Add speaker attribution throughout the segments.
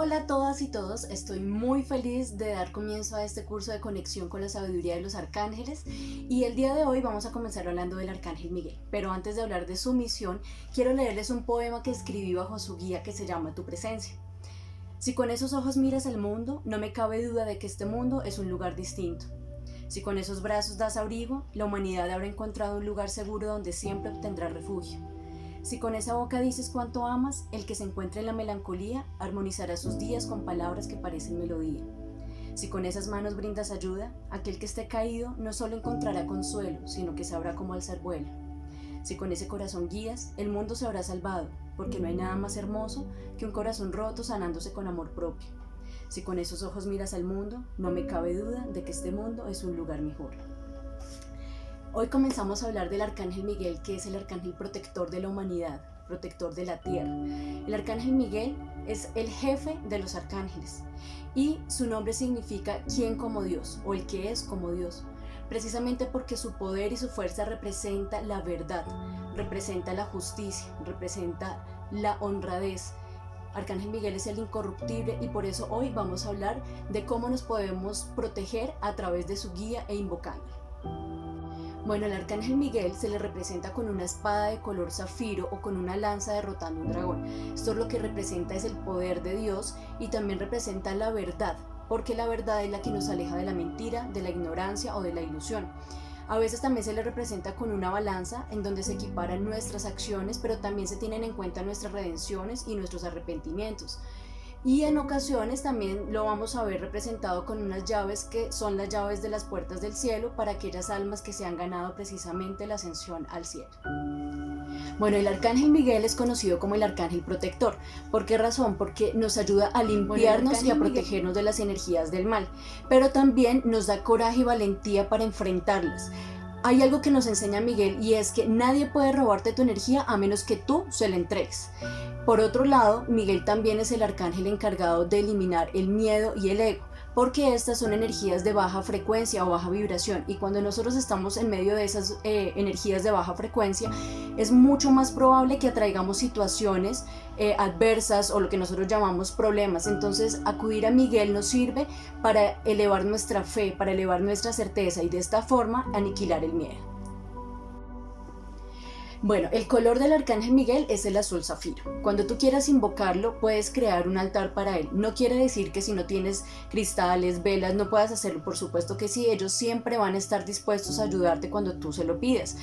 Speaker 1: Hola a todas y todos, estoy muy feliz de dar comienzo a este curso de conexión con la sabiduría de los arcángeles y el día de hoy vamos a comenzar hablando del arcángel Miguel, pero antes de hablar de su misión quiero leerles un poema que escribí bajo su guía que se llama Tu presencia. Si con esos ojos miras el mundo, no me cabe duda de que este mundo es un lugar distinto. Si con esos brazos das abrigo, la humanidad habrá encontrado un lugar seguro donde siempre obtendrá refugio. Si con esa boca dices cuánto amas, el que se encuentre en la melancolía armonizará sus días con palabras que parecen melodía. Si con esas manos brindas ayuda, aquel que esté caído no solo encontrará consuelo, sino que sabrá cómo alzar vuelo. Si con ese corazón guías, el mundo se habrá salvado, porque no hay nada más hermoso que un corazón roto sanándose con amor propio. Si con esos ojos miras al mundo, no me cabe duda de que este mundo es un lugar mejor. Hoy comenzamos a hablar del arcángel Miguel, que es el arcángel protector de la humanidad, protector de la tierra. El arcángel Miguel es el jefe de los arcángeles y su nombre significa quien como Dios o el que es como Dios, precisamente porque su poder y su fuerza representa la verdad, representa la justicia, representa la honradez. Arcángel Miguel es el incorruptible y por eso hoy vamos a hablar de cómo nos podemos proteger a través de su guía e invocándolo. Bueno, el arcángel Miguel se le representa con una espada de color zafiro o con una lanza derrotando un dragón. Esto lo que representa es el poder de Dios y también representa la verdad, porque la verdad es la que nos aleja de la mentira, de la ignorancia o de la ilusión. A veces también se le representa con una balanza en donde se equiparan nuestras acciones, pero también se tienen en cuenta nuestras redenciones y nuestros arrepentimientos. Y en ocasiones también lo vamos a ver representado con unas llaves que son las llaves de las puertas del cielo para aquellas almas que se han ganado precisamente la ascensión al cielo. Bueno, el arcángel Miguel es conocido como el arcángel protector. ¿Por qué razón? Porque nos ayuda a limpiarnos y a protegernos de las energías del mal, pero también nos da coraje y valentía para enfrentarlas. Hay algo que nos enseña Miguel y es que nadie puede robarte tu energía a menos que tú se la entregues. Por otro lado, Miguel también es el arcángel encargado de eliminar el miedo y el ego, porque estas son energías de baja frecuencia o baja vibración y cuando nosotros estamos en medio de esas energías de baja frecuencia es mucho más probable que atraigamos situaciones adversas o lo que nosotros llamamos problemas. Entonces acudir a Miguel nos sirve para elevar nuestra fe, para elevar nuestra certeza y de esta forma aniquilar el miedo. Bueno, el color del arcángel Miguel es el azul zafiro. Cuando tú quieras invocarlo, puedes crear un altar para él. No quiere decir que si no tienes cristales, velas, no puedas hacerlo. Por supuesto que sí, ellos siempre van a estar dispuestos a ayudarte cuando tú se lo pidas.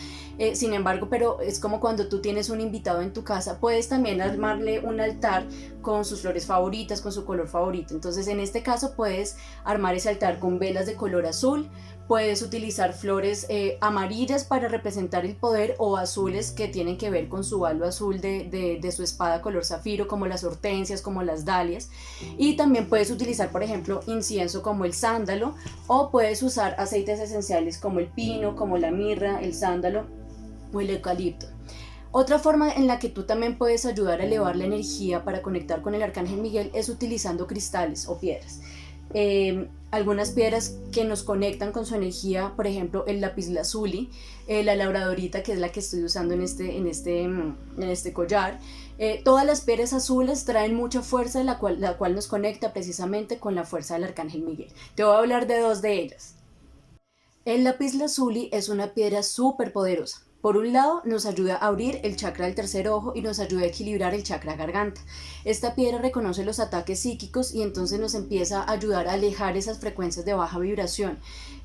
Speaker 1: Sin embargo, pero es como cuando tú tienes un invitado en tu casa, puedes también armarle un altar con sus flores favoritas, con su color favorito. Entonces, en este caso, puedes armar ese altar con velas de color azul. Puedes utilizar flores amarillas para representar el poder o azules que tienen que ver con su halo azul de su espada color zafiro, como las hortensias, como las dalias. Y también puedes utilizar, por ejemplo, incienso como el sándalo o puedes usar aceites esenciales como el pino, como la mirra, el sándalo o el eucalipto. Otra forma en la que tú también puedes ayudar a elevar la energía para conectar con el arcángel Miguel es utilizando cristales o piedras. Algunas piedras que nos conectan con su energía, por ejemplo el lapislázuli, la labradorita, que es la que estoy usando en este collar. Todas las piedras azules traen mucha fuerza, la cual nos conecta precisamente con la fuerza del arcángel Miguel. Te voy a hablar de dos de ellas. El lapislázuli es una piedra súper poderosa. Por un lado, nos ayuda a abrir el chakra del tercer ojo y nos ayuda a equilibrar el chakra garganta. Esta piedra reconoce los ataques psíquicos y entonces nos empieza a ayudar a alejar esas frecuencias de baja vibración.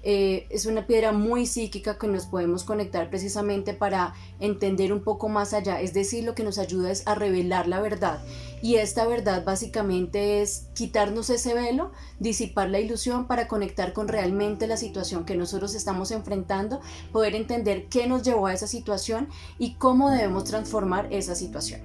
Speaker 1: Es una piedra muy psíquica que nos podemos conectar precisamente para entender un poco más allá, es decir, lo que nos ayuda es a revelar la verdad. Y esta verdad básicamente es quitarnos ese velo, disipar la ilusión para conectar con realmente la situación que nosotros estamos enfrentando, poder entender qué nos llevó a esa situación y cómo debemos transformar esa situación.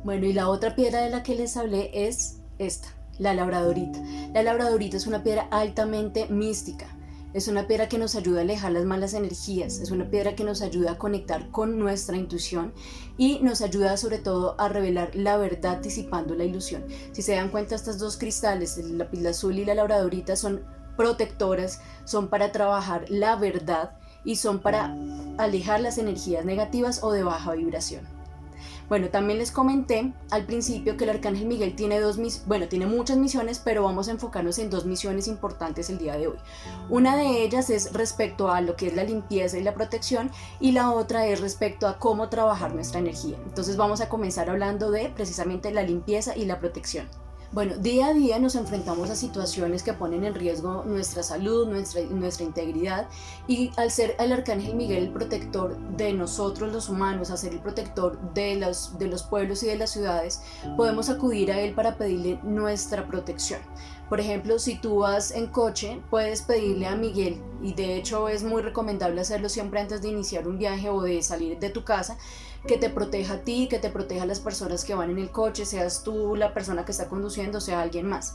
Speaker 1: Bueno, y la otra piedra de la que les hablé es esta, la labradorita. La labradorita es una piedra altamente mística. Es una piedra que nos ayuda a alejar las malas energías, es una piedra que nos ayuda a conectar con nuestra intuición y nos ayuda sobre todo a revelar la verdad disipando la ilusión. Si se dan cuenta, estos dos cristales, el lapislázuli y la labradorita, son protectoras, son para trabajar la verdad y son para alejar las energías negativas o de baja vibración. Bueno, también les comenté al principio que el Arcángel Miguel tiene tiene muchas misiones, pero vamos a enfocarnos en dos misiones importantes el día de hoy. Una de ellas es respecto a lo que es la limpieza y la protección, y la otra es respecto a cómo trabajar nuestra energía. Entonces vamos a comenzar hablando de precisamente la limpieza y la protección. Bueno, día a día nos enfrentamos a situaciones que ponen en riesgo nuestra salud, nuestra integridad, y al ser el Arcángel Miguel el protector de nosotros los humanos, al ser el protector de los pueblos y de las ciudades, podemos acudir a él para pedirle nuestra protección. Por ejemplo, si tú vas en coche, puedes pedirle a Miguel, y de hecho es muy recomendable hacerlo siempre antes de iniciar un viaje o de salir de tu casa, que te proteja a ti, que te proteja a las personas que van en el coche, seas tú la persona que está conduciendo, sea alguien más.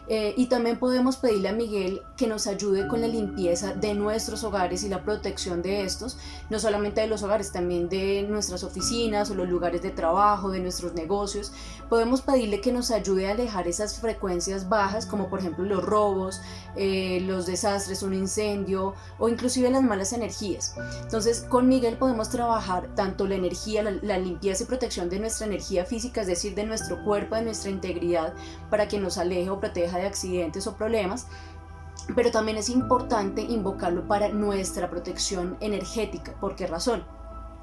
Speaker 1: Y también podemos pedirle a Miguel que nos ayude con la limpieza de nuestros hogares y la protección de estos, no solamente de los hogares, también de nuestras oficinas o los lugares de trabajo, de nuestros negocios. Podemos pedirle que nos ayude a alejar esas frecuencias bajas, como por ejemplo los robos, los desastres, un incendio o inclusive las malas energías. Entonces con Miguel podemos trabajar tanto la energía, la limpieza y protección de nuestra energía física, es decir, de nuestro cuerpo, de nuestra integridad, para que nos aleje o proteja de accidentes o problemas, pero también es importante invocarlo para nuestra protección energética. ¿Por qué razón?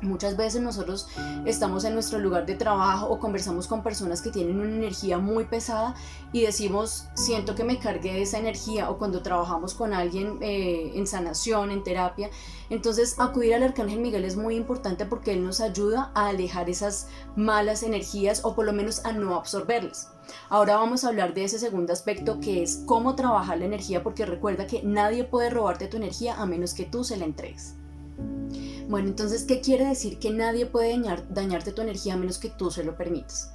Speaker 1: Muchas veces nosotros estamos en nuestro lugar de trabajo o conversamos con personas que tienen una energía muy pesada y decimos, siento que me cargué de esa energía, o cuando trabajamos con alguien en sanación, en terapia. Entonces acudir al Arcángel Miguel es muy importante porque él nos ayuda a alejar esas malas energías, o por lo menos a no absorberlas. Ahora vamos a hablar de ese segundo aspecto, que es cómo trabajar la energía, porque recuerda que nadie puede robarte tu energía a menos que tú se la entregues. Bueno, entonces, ¿qué quiere decir que nadie puede dañarte tu energía a menos que tú se lo permitas?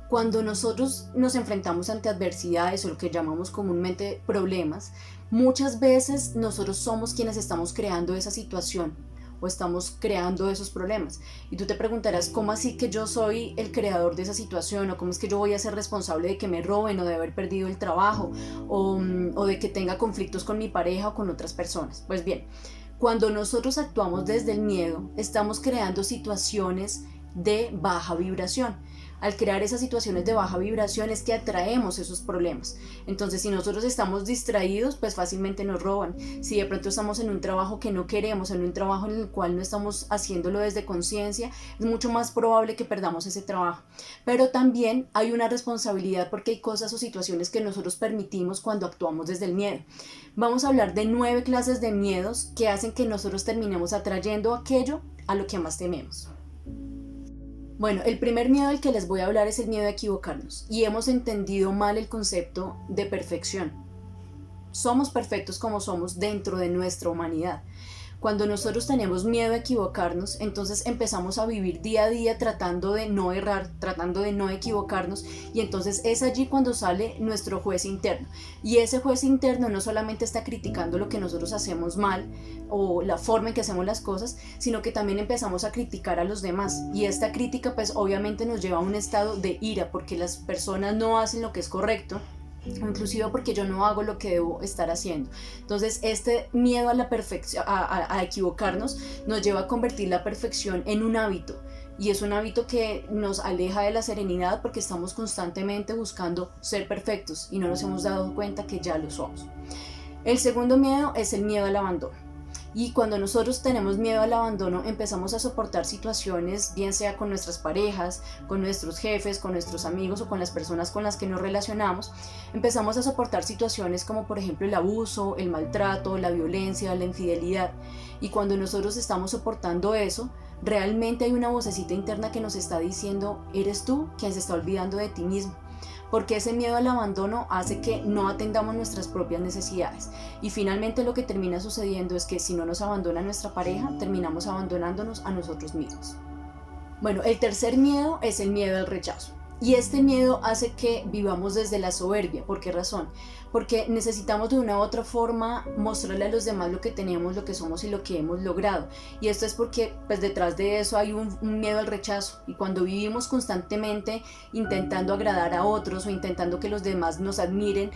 Speaker 1: Cuando nosotros nos enfrentamos ante adversidades o lo que llamamos comúnmente problemas, muchas veces nosotros somos quienes estamos creando esa situación o estamos creando esos problemas. Y tú te preguntarás, ¿cómo así que yo soy el creador de esa situación? ¿O cómo es que yo voy a ser responsable de que me roben, o de haber perdido el trabajo, o de que tenga conflictos con mi pareja o con otras personas? Pues bien, cuando nosotros actuamos desde el miedo, estamos creando situaciones de baja vibración. Al crear esas situaciones de baja vibración es que atraemos esos problemas. Entonces, si nosotros estamos distraídos, pues fácilmente nos roban. Si de pronto estamos en un trabajo que no queremos, en un trabajo en el cual no estamos haciéndolo desde conciencia, es mucho más probable que perdamos ese trabajo. Pero también hay una responsabilidad, porque hay cosas o situaciones que nosotros permitimos cuando actuamos desde el miedo. Vamos a hablar de 9 clases de miedos que hacen que nosotros terminemos atrayendo aquello a lo que más tememos. Bueno, el primer miedo del que les voy a hablar es el miedo a equivocarnos, y hemos entendido mal el concepto de perfección. Somos perfectos como somos dentro de nuestra humanidad. Cuando nosotros tenemos miedo a equivocarnos, entonces empezamos a vivir día a día tratando de no errar, tratando de no equivocarnos, y entonces es allí cuando sale nuestro juez interno. Y ese juez interno no solamente está criticando lo que nosotros hacemos mal o la forma en que hacemos las cosas, sino que también empezamos a criticar a los demás. Y esta crítica pues obviamente nos lleva a un estado de ira, porque las personas no hacen lo que es correcto, o inclusive porque yo no hago lo que debo estar haciendo. Entonces este miedo a la perfección, a equivocarnos, nos lleva a convertir la perfección en un hábito, y es un hábito que nos aleja de la serenidad, porque estamos constantemente buscando ser perfectos y no nos hemos dado cuenta que ya lo somos. El segundo miedo es el miedo al abandono. Y cuando nosotros tenemos miedo al abandono, empezamos a soportar situaciones, bien sea con nuestras parejas, con nuestros jefes, con nuestros amigos o con las personas con las que nos relacionamos. Empezamos a soportar situaciones como por ejemplo el abuso, el maltrato, la violencia, la infidelidad. Y cuando nosotros estamos soportando eso, realmente hay una vocecita interna que nos está diciendo, eres tú quien se está olvidando de ti mismo. Porque ese miedo al abandono hace que no atendamos nuestras propias necesidades, y finalmente lo que termina sucediendo es que si no nos abandona nuestra pareja, terminamos abandonándonos a nosotros mismos. Bueno, el tercer miedo es el miedo al rechazo. Y este miedo hace que vivamos desde la soberbia. ¿Por qué razón? Porque necesitamos de una u otra forma mostrarle a los demás lo que tenemos, lo que somos y lo que hemos logrado. Y esto es porque pues detrás de eso hay un miedo al rechazo. Y cuando vivimos constantemente intentando agradar a otros, o intentando que los demás nos admiren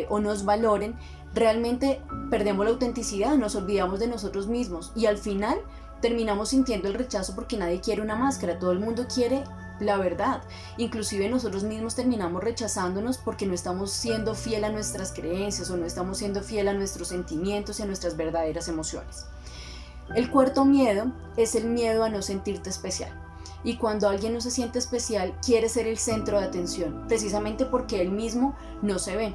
Speaker 1: o nos valoren, realmente perdemos la autenticidad, nos olvidamos de nosotros mismos, y al final terminamos sintiendo el rechazo porque nadie quiere una máscara, todo el mundo quiere la verdad. Inclusive nosotros mismos terminamos rechazándonos porque no estamos siendo fiel a nuestras creencias o no estamos siendo fiel a nuestros sentimientos y a nuestras verdaderas emociones. El cuarto miedo es el miedo a no sentirte especial. Y cuando alguien no se siente especial, quiere ser el centro de atención, precisamente porque él mismo no se ve.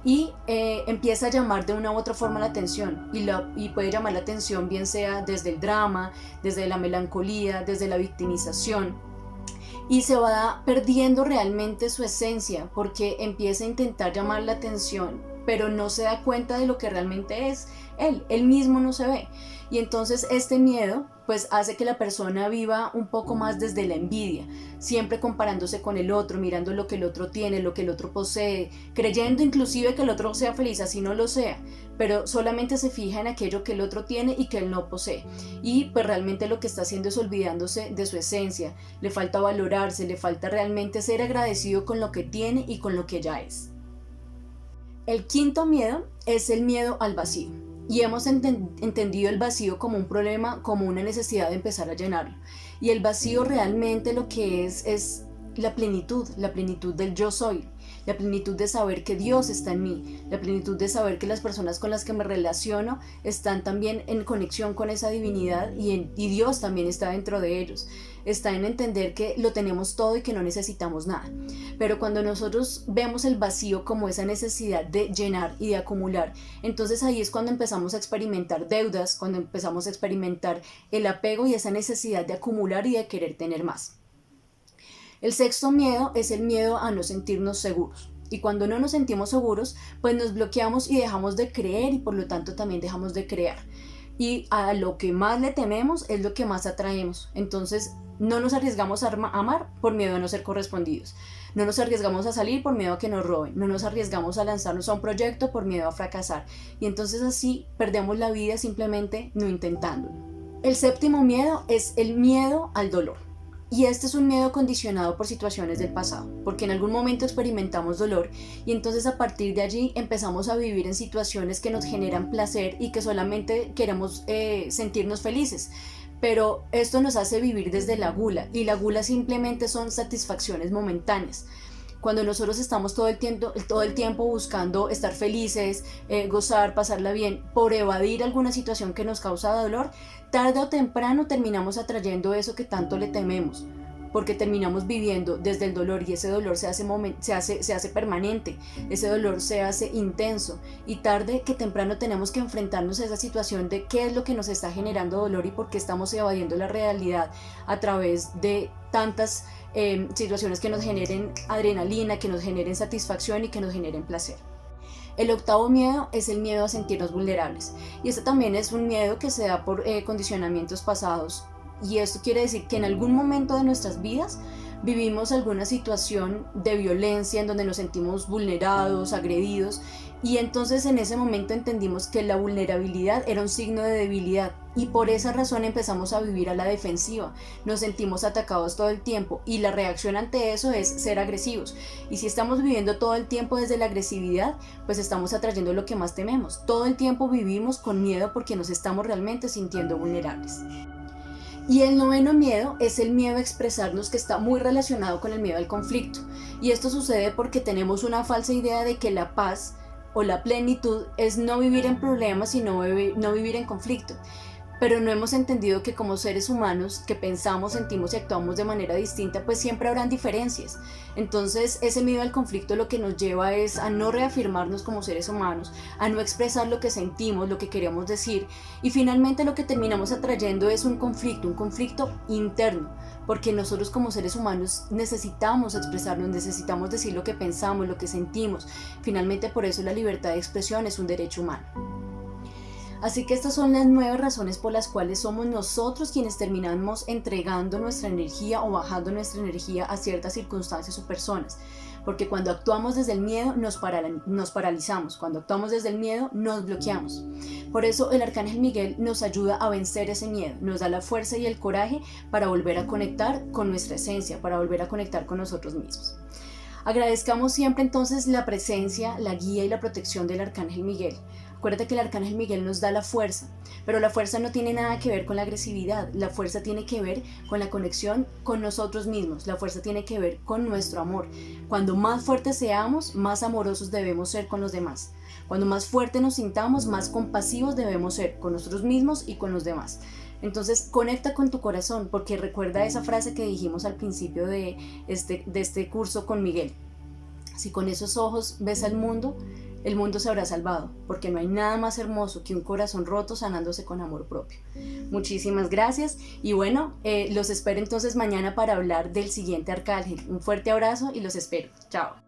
Speaker 1: Y empieza a llamar de una u otra forma la atención y puede llamar la atención bien sea desde el drama, desde la melancolía, desde la victimización, y se va perdiendo realmente su esencia porque empieza a intentar llamar la atención, pero no se da cuenta de lo que realmente es él mismo no se ve. Y entonces este miedo pues hace que la persona viva un poco más desde la envidia, siempre comparándose con el otro, mirando lo que el otro tiene, lo que el otro posee, creyendo inclusive que el otro sea feliz así no lo sea, pero solamente se fija en aquello que el otro tiene y que él no posee. Y pues realmente lo que está haciendo es olvidándose de su esencia, le falta valorarse, le falta realmente ser agradecido con lo que tiene y con lo que ya es. El quinto miedo es el miedo al vacío. Y hemos entendido el vacío como un problema, como una necesidad de empezar a llenarlo. Y el vacío realmente lo que es la plenitud del yo soy, la plenitud de saber que Dios está en mí, la plenitud de saber que las personas con las que me relaciono están también en conexión con esa divinidad y Dios también está dentro de ellos. Está en entender que lo tenemos todo y que no necesitamos nada. Pero cuando nosotros vemos el vacío como esa necesidad de llenar y de acumular, entonces ahí es cuando empezamos a experimentar deudas, cuando empezamos a experimentar el apego y esa necesidad de acumular y de querer tener más. El sexto miedo es el miedo a no sentirnos seguros. Y cuando no nos sentimos seguros, pues nos bloqueamos y dejamos de creer y por lo tanto también dejamos de crear. Y a lo que más le tememos es lo que más atraemos. Entonces no nos arriesgamos a amar por miedo a no ser correspondidos. No nos arriesgamos a salir por miedo a que nos roben. No nos arriesgamos a lanzarnos a un proyecto por miedo a fracasar. Y entonces así perdemos la vida simplemente no intentándolo. El séptimo miedo es el miedo al dolor. Y este es un miedo condicionado por situaciones del pasado, porque en algún momento experimentamos dolor y entonces a partir de allí empezamos a vivir en situaciones que nos generan placer y que solamente queremos sentirnos felices. Pero esto nos hace vivir desde la gula y la gula simplemente son satisfacciones momentáneas. Cuando nosotros estamos todo el tiempo buscando estar felices, gozar, pasarla bien, por evadir alguna situación que nos causa dolor, tarde o temprano terminamos atrayendo eso que tanto le tememos, porque terminamos viviendo desde el dolor y ese dolor se hace permanente, ese dolor se hace intenso y tarde que temprano tenemos que enfrentarnos a esa situación de qué es lo que nos está generando dolor y por qué estamos evadiendo la realidad a través de tantas situaciones que nos generen adrenalina, que nos generen satisfacción y que nos generen placer. El octavo miedo es el miedo a sentirnos vulnerables y este también es un miedo que se da por condicionamientos pasados y esto quiere decir que en algún momento de nuestras vidas vivimos alguna situación de violencia en donde nos sentimos vulnerados, agredidos y entonces en ese momento entendimos que la vulnerabilidad era un signo de debilidad y por esa razón empezamos a vivir a la defensiva, nos sentimos atacados todo el tiempo y la reacción ante eso es ser agresivos y si estamos viviendo todo el tiempo desde la agresividad pues estamos atrayendo lo que más tememos, todo el tiempo vivimos con miedo porque nos estamos realmente sintiendo vulnerables. Y el noveno miedo es el miedo a expresarnos que está muy relacionado con el miedo al conflicto y esto sucede porque tenemos una falsa idea de que la paz o la plenitud es no vivir en problemas y no vivir en conflicto. Pero no hemos entendido que como seres humanos que pensamos, sentimos y actuamos de manera distinta, pues siempre habrán diferencias. Entonces ese miedo al conflicto lo que nos lleva es a no reafirmarnos como seres humanos, a no expresar lo que sentimos, lo que queremos decir y finalmente lo que terminamos atrayendo es un conflicto interno, porque nosotros como seres humanos necesitamos expresarnos, necesitamos decir lo que pensamos, lo que sentimos. Finalmente por eso la libertad de expresión es un derecho humano. Así que estas son las 9 razones por las cuales somos nosotros quienes terminamos entregando nuestra energía o bajando nuestra energía a ciertas circunstancias o personas. Porque cuando actuamos desde el miedo nos paralizamos, cuando actuamos desde el miedo nos bloqueamos. Por eso el Arcángel Miguel nos ayuda a vencer ese miedo, nos da la fuerza y el coraje para volver a conectar con nuestra esencia, para volver a conectar con nosotros mismos. Agradezcamos siempre entonces la presencia, la guía y la protección del Arcángel Miguel. Acuérdate que el Arcángel Miguel nos da la fuerza, pero la fuerza no tiene nada que ver con la agresividad, la fuerza tiene que ver con la conexión con nosotros mismos, la fuerza tiene que ver con nuestro amor. Cuando más fuertes seamos, más amorosos debemos ser con los demás. Cuando más fuerte nos sintamos, más compasivos debemos ser con nosotros mismos y con los demás. Entonces conecta con tu corazón, porque recuerda esa frase que dijimos al principio de este curso con Miguel. Si con esos ojos ves al mundo, el mundo se habrá salvado, porque no hay nada más hermoso que un corazón roto sanándose con amor propio. Muchísimas gracias y bueno, los espero entonces mañana para hablar del siguiente arcángel. Un fuerte abrazo y los espero. Chao.